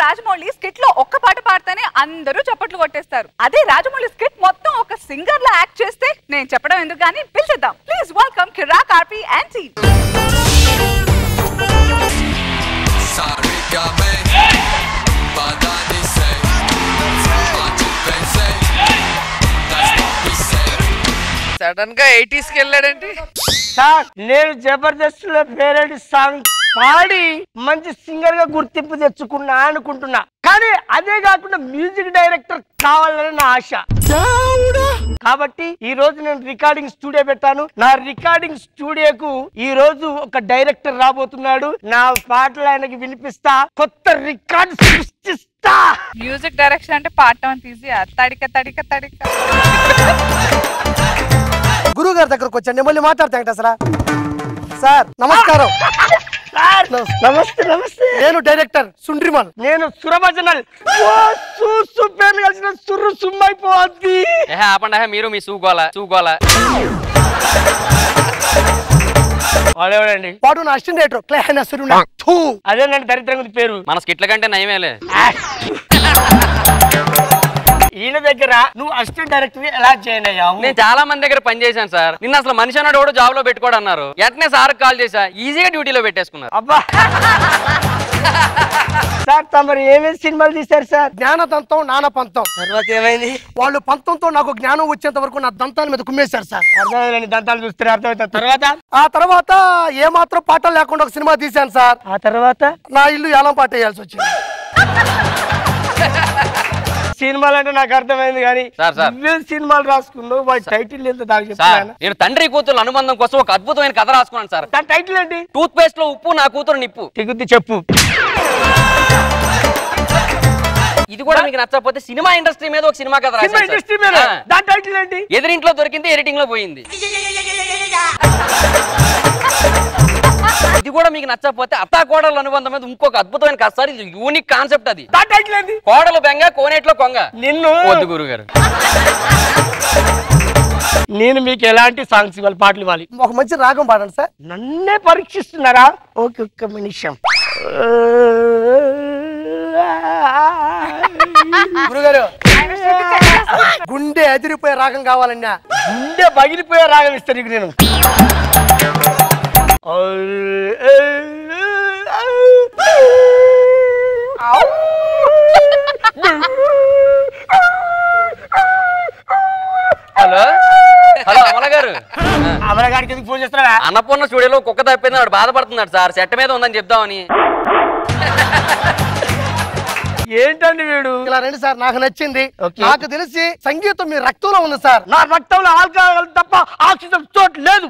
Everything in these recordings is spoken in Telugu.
రాజమౌళి స్కిట్ లో ఒక్క పాట పాడితేనే అందరూ చప్పట్లు కొట్టేస్తారు. అదే రాజమౌళి స్కిట్ మొత్తం ఒక సింగర్ లా యాక్ట్ చేస్తే నేను చెప్పడం ఎందుకు గానీ పిలిచేద్దాం. Please welcome Kirik RP and team. Sudden గా 80s కి వెళ్ళాడండి సార్. నేను జబర్దస్త్ లో పేరెంట్ సాంగ్ పాడి మంచి సింగర్ గా గుర్తింపు తెచ్చుకున్నా అనుకుంటున్నా. కానీ అదే కాకుండా మ్యూజిక్ డైరెక్టర్ కావాలని నా ఆశ. కాబట్టి ఈ రోజు నేను రికార్డింగ్ స్టూడియో పెట్టాను. నా రికార్డింగ్ స్టూడియోకు ఈ రోజు ఒక డైరెక్టర్ రాబోతున్నాడు. నా పాటలు ఆయనకి వినిపిస్తా, కొత్త రికార్డ్ సృష్టిస్తా. మ్యూజిక్ డైరెక్షన్ అంటే పాడటం అంత ఈజీ. తడిక తడిక తడిక. గురువు గారి దగ్గరకు వచ్చాను, మళ్ళీ మాట్లాడతా అసలు. సార్ నమస్కారం. నమస్తే నమస్తే. నేను డైరెక్టర్ సుండ్రిమల్. నేను సురభజనల్. పేర్లు కలిసిన సుర్రు సుమ్మైపోద్ది. ఆపండి, మీరు మీ సూగోల వాడేవాడండి వాడు నా అసిస్టెంట్ డైరెక్టర్. అదేనండి దరిద్రంగా ఉంది పేరు. మన స్కిట్ల కంటే నయమేలే. ఈయన దగ్గర నువ్వు అసిస్టెంట్ డైరెక్టర్ ఎలా జాయిన్ అయ్యావు? నేను చాలా మంది దగ్గర పని చేశాను సార్. నిన్న అసలు మనిషి అన్నాడు కూడా జాబ్ లో పెట్టుకోడు అన్నారు. వెంటనే సార్ కాల్ చేశా, ఈజీగా డ్యూటీలో పెట్టేసుకున్నారు. అబ్బా సార్ తమరు ఏమేమి సినిమాలు తీశారు సార్? జ్ఞానదంతం నానపంతం. తర్వాత ఏమైంది? వాళ్ళు పంతంతో నాకు జ్ఞానం వచ్చేంత వరకు నా దంతాల మీద కుమ్మేశారు సార్. అర్థమైందండి, దంతాలు చూస్తే అర్థమవుతుంది. ఆ తర్వాత ఏ మాత్రం పాటలు లేకుండా ఒక సినిమా తీశాను సార్. ఆ తర్వాత నా ఇల్లు ఏలం పాట వేయాల్సి వచ్చింది. సినిమాలు అంటే నాకు అర్థమైంది కానీ సినిమాలు రాసుకున్నావు, వాటి టైటిల్ ఎంత దాకా చెప్తాను. నేను తండ్రి కూతురు అనుబంధం కోసం ఒక అద్భుతమైన కథ రాసుకున్నాను సార్. దాని టైటిల్ ఏంటి? టూత్ పేస్ట్ లో ఉప్పు, నా కూతురు నిప్పు. తిగుద్ది చెప్పు. ఇది కూడా మీకు నచ్చకపోతే సినిమా ఇండస్ట్రీ మీద ఒక సినిమా కథ రాశాను. దాని టైటిల్ ఏంటి? ఎదిరింట్లో దొరికింది, ఎడిటింగ్ లో పోయింది. ఇది కూడా మీకు నచ్చకపోతే అత్తా కోడలు అనుబంధం మీద ఇంకొక అద్భుతమైన కథ సార్. ఇది యూనిక్ కాన్సెప్ట్. అది దాని టైటిల్ ఏంటి? కోడలు బెంగ, కోనేట్లో కొంగ. నిన్ను వద్దు గురుగారు. నేను మీకు ఎలాంటి సాంగ్స్ ఇవ్వాలి, పాటలు ఇవ్వాలి? ఒక మంచి రాగం పాడండి సార్. నన్నే పరీక్షిస్తున్నారా? ఓకే, ఒక్క నిమిషం. గురుగారు గుండె అదిరిపోయే రాగం కావాలన్నా. గుండె పగిలిపోయే రాగం ఇస్తాను నీకు నేను. హలో హలో అమల గారు. అమల గారికి ఎందుకు ఫోన్ చేస్తున్నారా? అన్నపూర్ణ స్టూడియోలో కుక్క తప్పింది, వాడు బాధపడుతున్నాడు సార్. సెట్ మీద ఉందని చెప్దామని. ఏంటండి వీడు? ఇలా రండి సార్, నాకు నచ్చింది. నాకు తెలిసి సంగీతం మీ రక్తంలో ఉంది సార్. నా రక్తంలో ఆల్కహాల్ తప్ప ఆక్సిజన్ చోటు లేదు.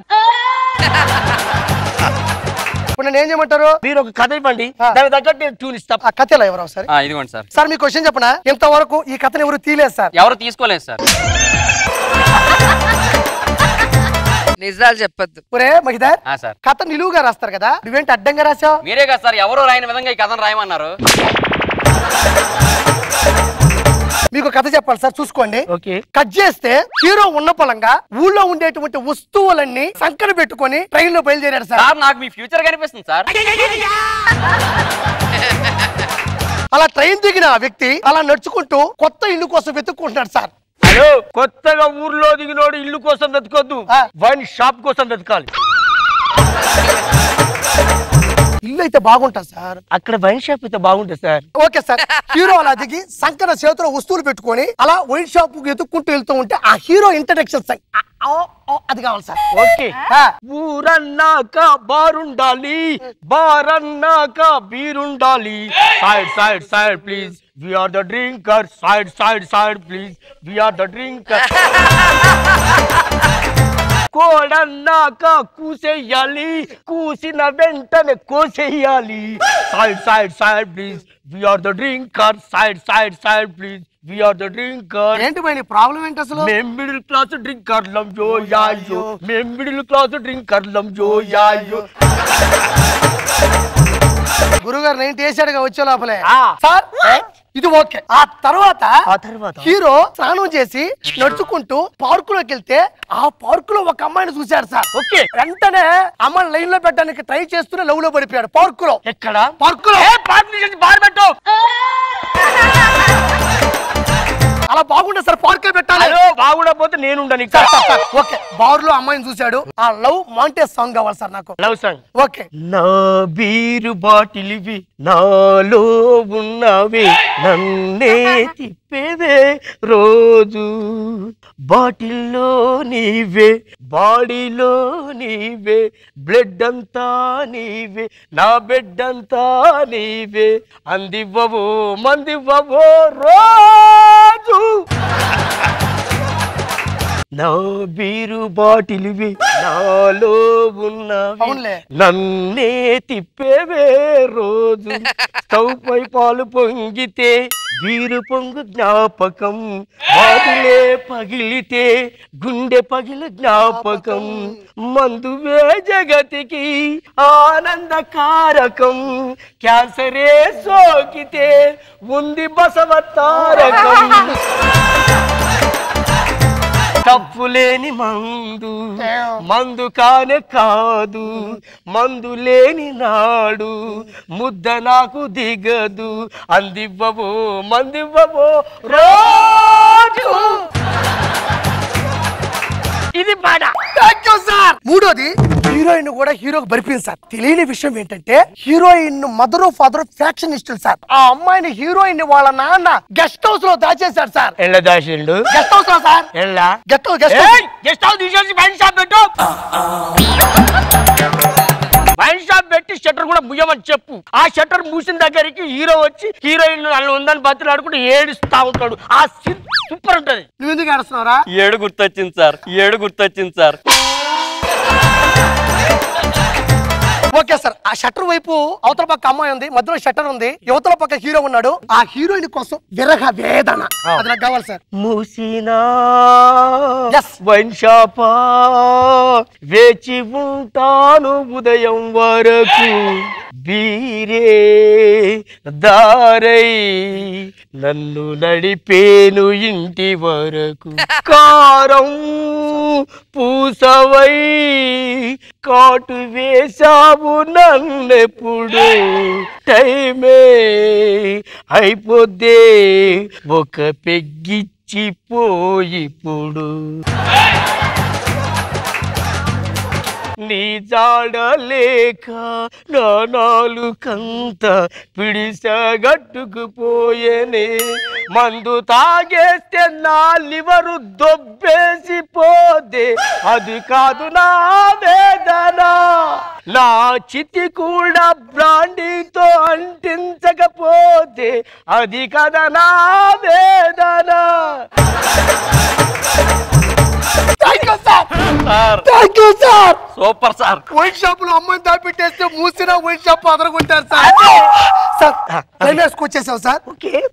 ఇప్పుడు నేను ఏం చేయమంటారు? మీరు ఒక కథ ఇవ్వండి, దాని తగ్గట్టు నేను ట్యూన్ ఇస్తా. ఆ కథ ఎలా ఎవరు సార్? ఇదిగోండి సార్. సార్ మీ క్వశ్చన్ చెప్పనా? ఇంతవరకు ఈ కథను ఎవరు తీయలేదు సార్. ఎవరు తీసుకోలేదు సార్. నిజాలు చెప్పద్దు. ఒరే మహిదార్, కథ నిలువుగా రాస్తారు కదా, నువ్వేంటి అడ్డంగా రాసావు? మీరే కదా సార్ ఎవరో రాయని విధంగా ఈ కథను రాయమన్నారు. మీకు కథ చెప్పాలి సార్, చూసుకోండి. కట్ చేస్తే హీరో ఉన్న పలంగా ఊళ్ళో ఉండేటువంటి వస్తువులన్నీ సంకన పెట్టుకొని ట్రైన్ లో బయలుదేరాడు సార్. నాకు మీ ఫ్యూచర్ కనిపిస్తుంది సార్. అలా ట్రైన్ దిగిన ఆ వ్యక్తి అలా నడుచుకుంటూ కొత్త ఇల్లు కోసం వెతుక్కుంటున్నాడు సార్. హలో, కొత్తగా ఊర్లో దిగినోడు ఇల్లు కోసం వెతుకొద్దు, వైన్ షాప్ కోసం వెతకాలి. ఇల్లు అయితే బాగుంటుంది సార్. అక్కడ వైన్ షాప్ అయితే బాగుంటుంది సార్. Okay sir. హీరో అలా దిగి సంకన చేతిలో వస్తువులు పెట్టుకొని అలా వైన్ షాప్ ఎత్తుక్కుంటూ వెళ్తూ ఉంటే ఆ హీరో ఇంట్రడక్షన్ అది కావాలి సార్. ఓకే. ఊరన్నాక బారుండాలి, బారన్నాక బీరుండాలి. Side side side please, we are the drinker. Side side side please, we are the drinker. కోడన్నాక కూసేయాలి, కూసిన వెంటనే కోసేయాలి. Side side side please, we are the drinker. Side side side please, we are the drinker. ఏంటి భయ్ నీ ప్రాబ్లం ఏంటి అసలు? మేము మిడిల్ క్లాస్ డ్రింకర్లం యో యాయో, మేము మిడిల్ క్లాస్ డ్రింకర్లం యో యాయో. గురుగారు నేను చేశాడుగా వచ్చే లోపలే. సార్ ఇది ఓకే. ఆ తర్వాత హీరో స్నానం చేసి నడుచుకుంటూ పార్క్ లోకి వెళ్తే ఆ పార్క్ లో ఒక అమ్మాయిని చూశాడు సార్. ఓకే. వెంటనే అమ్మాయిని లైన్ లో పెట్టడానికి ట్రై చేస్తూనే లవ్ లో పడిపోయాడు పార్క్ లో. ఎక్కడ? పార్క్ లో. బార్ పెట్టు. అలా బాగుండే సార్ పార్క్ పెట్టాలి. బాగుండకపోతే నేను ఓకే. బార్ లో అమ్మాయిని చూశాడు. ఆ లవ్ మాంటేజ్ సాంగ్ కావాలి సార్ నాకు. Love song. ఓకే. నా బీరు బాటిల్వి నాలో ఉన్నవి నన్నే తిప్పేదే రోజు బాటిల్లో నీవే బాడీలో నీవే బ్లడ్ అంతా నీవే నా బెడ్ అంతా నీవే అందివ్వవో మందివ్వవో రోజు నా బీరు బాటిల్వి నాలో ఉన్నవి నన్నే తిప్పేవే రోజు స్టవ్ పై పాలు పొంగితే బీరు పొంగు జ్ఞాపకం బాటిలే పగిలితే గుండె పగిలి జ్ఞాపకం మందువే జగతికి ఆనందకారకం క్యాన్సరే సోకితే ఉంది బసవతారకం తప్పులేని మందు మందు కానే కాదు మందు లేని నాడు ముద్ద నాకు దిగదు అందివ్వవో మందివ్వవో రోజు. ఇది పాట. మూడోది హీరోయిన్ కూడా హీరోకి బరిపింది సార్. తెలియని విషయం ఏంటంటే హీరోయిన్ మదర్ ఫాదర్ ఫ్యాక్షన్ ఇష్టం సార్. ఆ అమ్మాయిని హీరోయిన్ వాళ్ళ నాన్న గెస్ట్ హౌస్ లో దాచేశాడు సార్. ఎలా దాచిండు? గెస్ట్ హౌస్ లో సార్. ఎలా? గెస్ట్ హౌస్ తీసేసి వైన్ షాప్ పెట్టు. వైన్ షాప్ పెట్టి షట్టర్ కూడా ముయ్యమని చెప్పు. ఆ షట్టర్ మూసిన దగ్గరికి హీరో వచ్చి హీరోయిన్ అలా ఉందని బతులాడుకుంటూ ఏడుస్తా ఉంటాడు. ఆ సీన్ సూపర్ ఉంటది. నువ్వు ఎందుకు ఏడుస్తున్నావురా? ఏడు గుర్తొచ్చింది సార్. Okay sir. ఆ షట్టర్ వైపు అవతల పక్క అమ్మాయి ఉంది, మధ్యలో షట్టర్ ఉంది, యువతల పక్క హీరో ఉన్నాడు. ఆ హీరోయిన్ కోసం విరహ వేదన అది నాకు కావాలి సార్. మూసినా వైన్ షాపా వేచి ఉంటాను ఉదయం వరకు బీరే దారై నన్ను నడిపేను ఇంటి వరకు కారం పూసవై కాటు వేశావు నన్నెప్పుడు టైమే అయిపోద్దే ఒక పెగ్గిచ్చిపోయిప్పుడు నీ జాడలేక నా నాలుకంత పిడిసగట్టుకుపోయేనే మందు తాగేస్తే నా లివరు దొబ్బేసిపోతే అది కాదు నా వేదన నా చితి కూడా బ్రాండీతో అంటించకపోతే అది కదా నా వేదన. Super sir. వైన్ షాప్ లో అమ్మాయిని దాపెట్టేస్తే మూసిన వైన్ షాప్ అదరగొట్టారు సార్. క్లైమాక్స్ వచ్చేసావు సార్.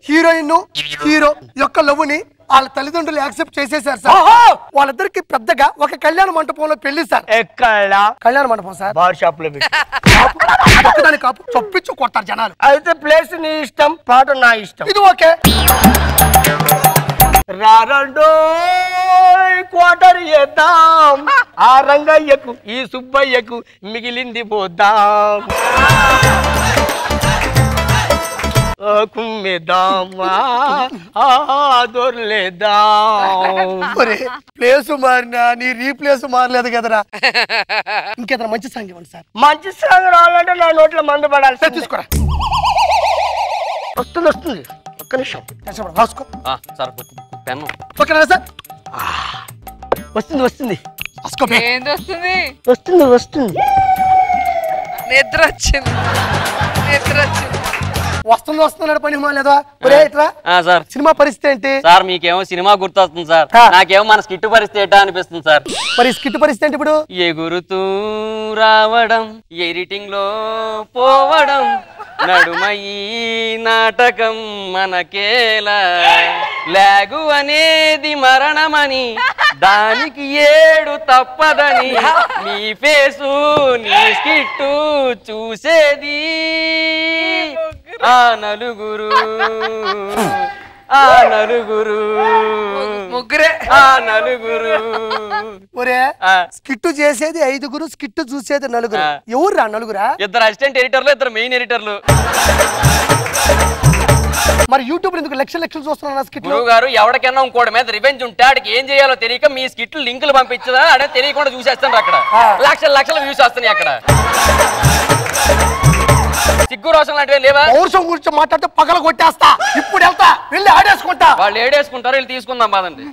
హీరోయిన్ హీరో యొక్క లవ్ ని వాళ్ళ తల్లిదండ్రులు యాక్సెప్ట్ చేసేసారు సార్. వాళ్ళిద్దరికి పెద్దగా ఒక కళ్యాణ మంటపంలో పెళ్లి సార్. ఎక్కడ? కళ్యాణ మండపం సార్. బార్ షాప్ లో కాపు చొప్పించు కొడతారు జనాలు. అయితే ప్లేస్ నీ ఇష్టం, పాట నా ఇష్టం. ఇది ఓకే. రారండో క్వార్టర్ చేద్దాం ఆ రంగయ్యకు ఈ సుబ్బయ్యకు మిగిలింది పోద్దాం కుమ్మేద్దామా దొరలేద్దాం. ప్లేస్ మారినా నీ రీప్లేస్ మారలేదు కదరా. ఇంకేదైనా మంచి సాంగ్ ఇవ్వండి సార్. మంచి సాంగ్ రావాలంటే నా నోట్లో మందు పడాలి సార్. తీసుకోరా. వస్తుంది వస్తుంది. ఒక్క నిమిషం రాసుకో సార్. పెన్ను ఓకేనా సార్? వస్తుంది వస్తుంది వస్తుంది వస్తుంది. నిద్ర వచ్చింది. వస్తున్నాడు పని లేదా సార్? సినిమా పరిస్థితి ఏంటి సార్? మీకేమో సినిమా గుర్తొస్తుంది సార్, నాకేమో మన స్కిట్ పరిస్థితి ఏంటా అనిపిస్తుంది సార్. మరి స్కిట్ పరిస్థితి ఏంటి ఇప్పుడు? ఎగురుతూ రావడం ఎడిటింగ్ లో పోవడం నడుమయి నాటకం మనకేలా లాగు అనేది మరణమని దానికి 7 తప్పదని నీ ఫేసు నీ స్కిట్టు చూసేది ఆ నలుగురు ముగ్గురే ఆ నలుగురు. ఒరే స్కిట్ చేసేది 5, స్కిట్ చూసేది 4. ఎవర్రా 4? 2 అసిస్టెంట్ ఎడిటర్లు, 2 మెయిన్ ఎడిటర్లు. మరి యూట్యూబ్ ఎందుకు లక్షలు చూస్తున్నా స్కిట్? గురువు గారు ఎవరికైనా ఇంకోటి మీద రివెంజ్ ఉంటే ఆడికి ఏం చేయాలో తెలియక మీ స్కిట్లు లింకులు పంపించదా అడే తెలియకుండా చూసేస్తాను అక్కడ. లక్షల వ్యూస్ వస్తున్నాయి అక్కడ. సిగ్గు రోషం లాంటివి లేవా? పౌరుషం గురించి మాట్లాడితే పగల కొట్టేస్తా. ఇప్పుడు వెళ్తా, వెళ్ళి ఆడేసుకుంటా. వాళ్ళు ఏడేసుకుంటారు, వీళ్ళు తీసుకుందాం బాదండి.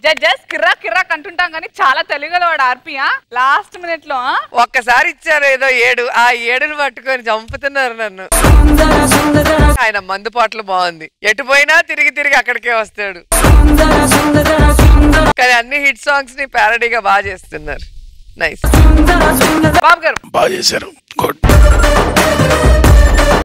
జడ్జెస్ కిర్రాక్ కిర్రాక్ అంటుంటాం కానీ చాలా తెలియగలవాడు ఆర్పియా. లాస్ట్ మినిట్ లో ఒక్కసారి ఇచ్చారు ఏదో 7, ఆ 7ని పట్టుకొని చంపుతున్నారు నన్ను. ఆయన మందుపాట్లు బాగుంది, ఎటు పోయినా తిరిగి అక్కడికే వస్తాడు. కానీ అన్ని హిట్ సాంగ్స్ ని ప్యారడీగా బాగా చేస్తున్నారు. నైస్ బాబు గారు. బాగా చేశారు. గుడ్.